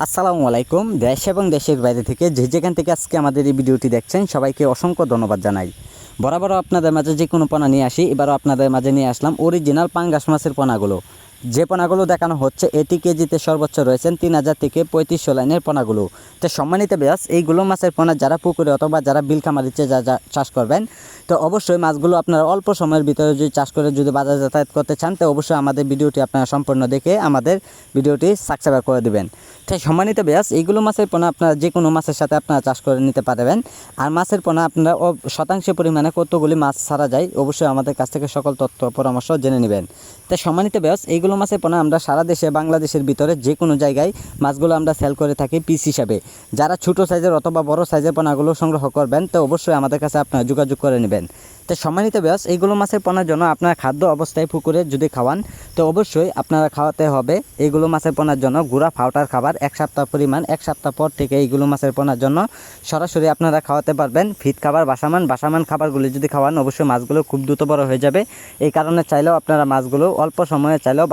আসসালামু আলাইকুম। দেশ এবং দেশের বাইরে থেকে যেখান থেকে আজকে আমাদের এই ভিডিওটি দেখছেন সবাইকে অসংখ্য ধন্যবাদ জানাই। বরাবরও আপনাদের মাঝে যে কোনো পোনা নিয়ে আসি, এবারও আপনাদের মাঝে নিয়ে আসলাম অরিজিনাল পাঙ্গাস মাছের পোনাগুলো। যে পোনাগুলো দেখানো হচ্ছে এটি কেজিতে সর্বোচ্চ রয়েছেন 3000 থেকে 3500 লাইনের পোনাগুলো। তো সম্মানিত ব্যাস, এইগুলো মাছের পোনা যারা পুকুরে অথবা যারা বিল খামারিতে যা চাষ করবেন, তো অবশ্যই মাছগুলো আপনারা অল্প সময়ের ভিতরে যদি চাষ করে যদি বাজার যাতায়াত করতে চান, তো অবশ্যই আমাদের ভিডিওটি আপনারা সম্পূর্ণ দেখে আমাদের ভিডিওটি সাবস্ক্রাইব করে দেবেন। তাই সম্মানিত ব্যাস, এইগুলো মাছের পোনা আপনারা যে কোনো মাছের সাথে আপনারা চাষ করে নিতে পারবেন। আর মাছের পোনা আপনারা শতাংশ পরিমাণে কতগুলি মাছ ছাড়া যায় অবশ্যই আমাদের কাছ থেকে সকল তথ্য পরামর্শ জেনে নেবেন। তাই সম্মানিত ব্যাস, এইগুলো মাছের পোনা আমরা সারা দেশে বাংলাদেশের ভিতরে যে কোনো জায়গায় মাছগুলো আমরা সেল করে থাকি পিস হিসাবে। যারা ছোটো সাইজের অথবা বড় সাইজের পোনাগুলো সংগ্রহ করবেন, তো অবশ্যই আমাদের কাছে আপনারা যোগাযোগ করে নেবেন। তো সম্মানিত ব্যাস, এইগুলো মাছের পোনার জন্য আপনারা খাদ্য অবস্থায় পুকুরে যদি খাওয়ান, তো অবশ্যই আপনারা খাওয়াতে হবে এইগুলো মাছের পোনার জন্য গুঁড়া ফাউটার খাবার 1 সপ্তাহ পরিমাণ। 1 সপ্তাহ পর থেকে এইগুলো মাছের পোনার জন্য সরাসরি আপনারা খাওয়াতে পারবেন ফিট খাবার, বাসামান খাবারগুলি যদি খাওয়ান অবশ্যই মাছগুলো খুব দ্রুত বড় হয়ে যাবে। এই কারণে চাইলেও আপনারা মাছগুলো অল্প সময়ে চাইলেও